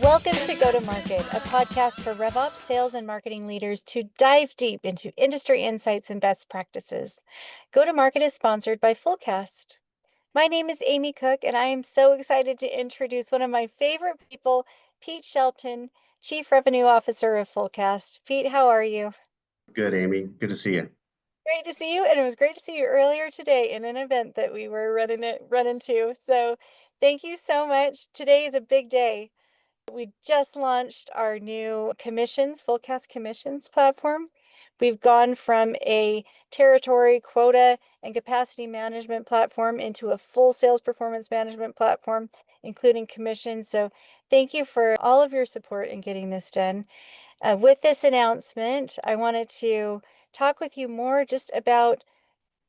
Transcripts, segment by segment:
Welcome to Go to Market, a podcast for RevOps sales and marketing leaders to dive deep into industry insights and best practices. Go to Market is sponsored by Fullcast. My name is Amy Cook, and I am so excited to introduce one of my favorite people, Pete Shelton, Chief Revenue Officer of Fullcast. Pete, how are you? Good, Amy. Good to see you. Great to see you, and it was great to see you earlier today in an event that we were running to. So thank you so much. Today is a big day. We just launched our new commissions, Fullcast Commissions platform. We've gone from a territory, quota, and capacity management platform into a full sales performance management platform, including commissions. So thank you for all of your support in getting this done. With this announcement, I wanted to talk with you more just about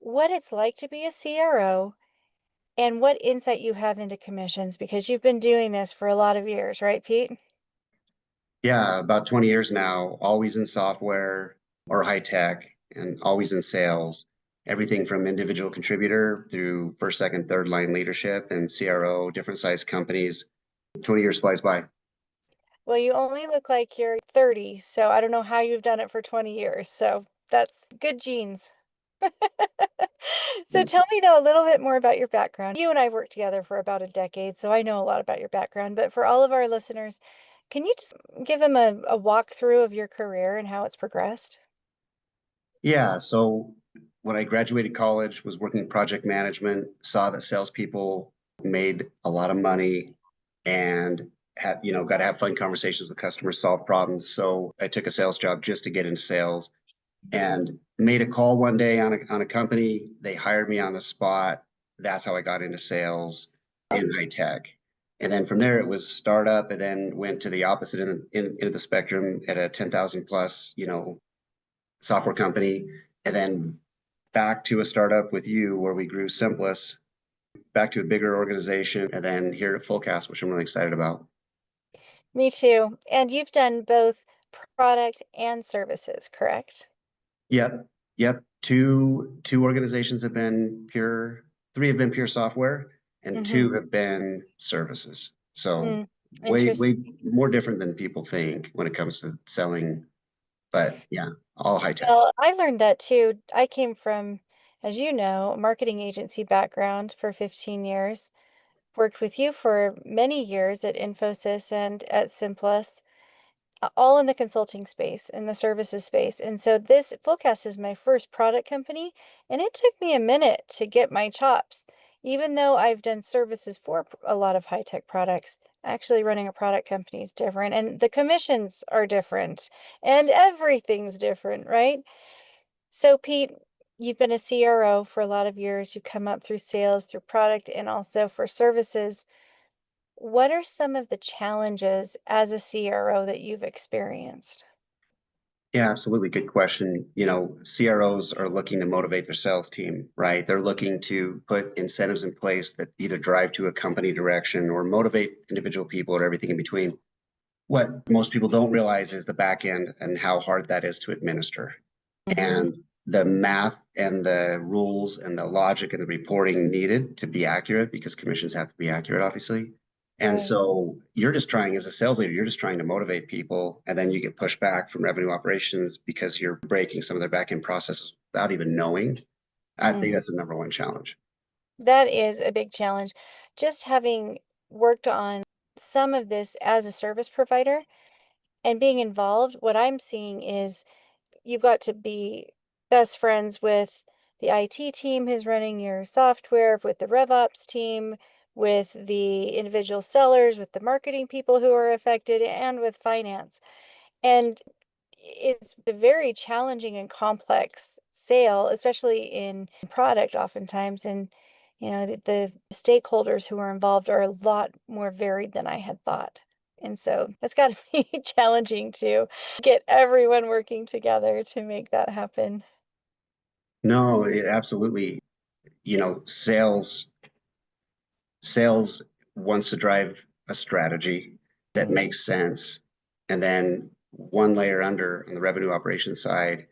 what it's like to be a CRO and what insight you have into commissions, because you've been doing this for a lot of years, right, Pete? Yeah, about 20 years now, always in software or high tech and always in sales. Everything from individual contributor through first, second, third line leadership and CRO, different size companies. 20 years flies by. Well, you only look like you're 30, so I don't know how you've done it for 20 years. So that's good genes. So tell me, though, a little bit more about your background. You and I worked together for about a decade, so I know a lot about your background. But for all of our listeners, can you just give them a walkthrough of your career and how it's progressed? Yeah, so when I graduated college, was working project management, saw that salespeople made a lot of money and got to have fun conversations with customers, solve problems. So I took a sales job just to get into sales and made a call one day on a company. They hired me on the spot. That's how I got into sales in high tech. And then from there, it was startup, and then went to the opposite end of the spectrum at a 10,000 plus, software company, and then back to a startup with you where we grew Simplus, back to a bigger organization, and then here at Fullcast, which I'm really excited about. Me too. And you've done both product and services, correct? Yep, yep. Two organizations have been pure, three have been pure software, and Mm-hmm. two have been services. So way Interesting. more different than people think when it comes to selling. But yeah, all high tech. Well, I learned that too. I came from, as you know, a marketing agency background for 15 years. Worked with you for many years at Infosys and at Simplus, all in the consulting space, in the services space. And so this Fullcast is my first product company, and it took me a minute to get my chops. Even though I've done services for a lot of high-tech products, actually running a product company is different, and the commissions are different, and everything's different, right? So, Pete, you've been a CRO for a lot of years. You've come up through sales, through product, and also for services. What are some of the challenges as a CRO that you've experienced? Yeah, absolutely. Good question. CROs are looking to motivate their sales team, right? They're looking to put incentives in place that either drive to a company direction or motivate individual people or everything in between. What most people don't realize is the back end and how hard that is to administer. Mm-hmm. And the math and the rules and the logic and the reporting needed to be accurate, because commissions have to be accurate, obviously. And Right. so you're just trying, as a sales leader, you're just trying to motivate people. And then you get pushed back from revenue operations because you're breaking some of their back end processes without even knowing. I think Mm-hmm. that's the number one challenge. That is a big challenge. Just having worked on some of this as a service provider and being involved, what I'm seeing is you've got to be best friends with the IT team who's running your software, with the RevOps team, with the individual sellers, with the marketing people who are affected, and with finance. And it's a very challenging and complex sale, especially in product oftentimes. And, the stakeholders who are involved are a lot more varied than I had thought. And so that's got to be challenging to get everyone working together to make that happen. No, absolutely. Sales wants to drive a strategy that Mm. makes sense. And then one layer under on the revenue operations side,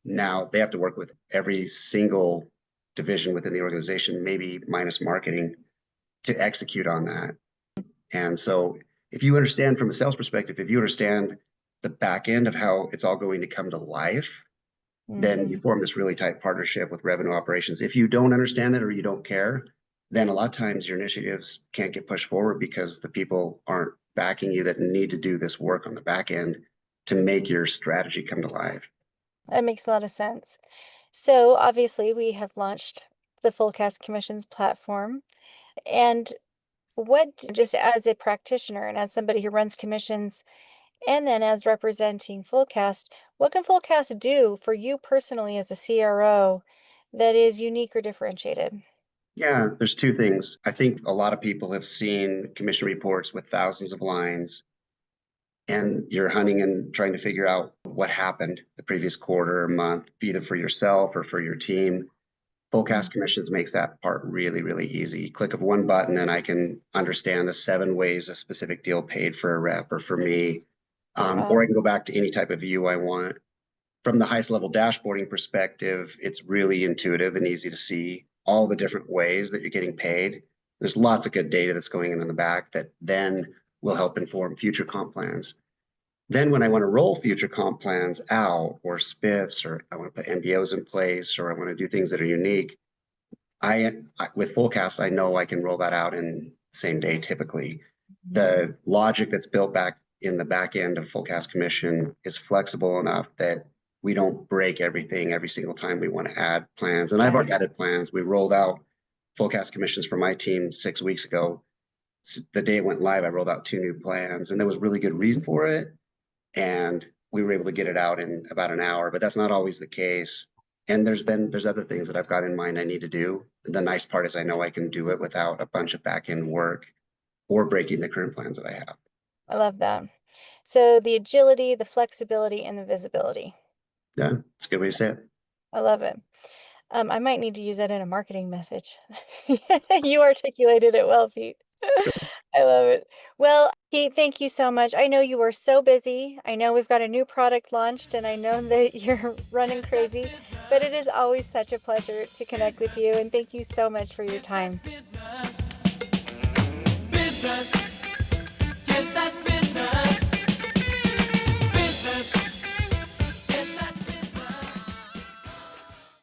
now they have to work with every single division within the organization, maybe minus marketing, to execute on that. And so if you understand from a sales perspective, if you understand the back end of how it's all going to come to life, then you Hmm. form this really tight partnership with revenue operations. If you don't understand it or you don't care, then a lot of times your initiatives can't get pushed forward because the people aren't backing you that need to do this work on the back end to make your strategy come to life. That makes a lot of sense. So obviously, we have launched the Fullcast Commissions platform. And what, just as a practitioner and as somebody who runs commissions, and then as representing Fullcast, what can Fullcast do for you personally as a CRO that is unique or differentiated? Yeah, there's two things. I think a lot of people have seen commission reports with thousands of lines, and you're hunting and trying to figure out what happened the previous quarter or month, either for yourself or for your team. Mm. Fullcast Commissions makes that part really, really easy. Click of one button, and I can understand the 7 ways a specific deal paid for a rep or for me. Or Wow. I can go back to any type of view I want. From the highest level dashboarding perspective, it's really intuitive and easy to see all the different ways that you're getting paid. There's lots of good data that's going in the back that then will help inform future comp plans. Then when I want to roll future comp plans out or spiffs, or I want to put MBOs in place, or I want to do things that are unique, with Fullcast, I know I can roll that out in same day typically. Mhm. The logic that's built back in the back end of Fullcast Commission is flexible enough that we don't break everything every single time we want to add plans. And I've Yeah. already added plans. We rolled out Fullcast Commissions for my team 6 weeks ago. The day it went live, I rolled out 2 new plans, and there was really good reason for it. And we were able to get it out in about an hour, but that's not always the case. And there's other things that I've got in mind I need to do. The nice part is I know I can do it without a bunch of back end work or breaking the current plans that I have. I love that. So the agility, the flexibility, and the visibility. Yeah, it's a good way to say it. I love it. I might need to use that in a marketing message. You articulated it well, Pete. I love it. Well, Pete, thank you so much. I know you are so busy. I know we've got a new product launched, and I know that you're running crazy, but it is always such a pleasure to connect with you. And thank you so much for your time.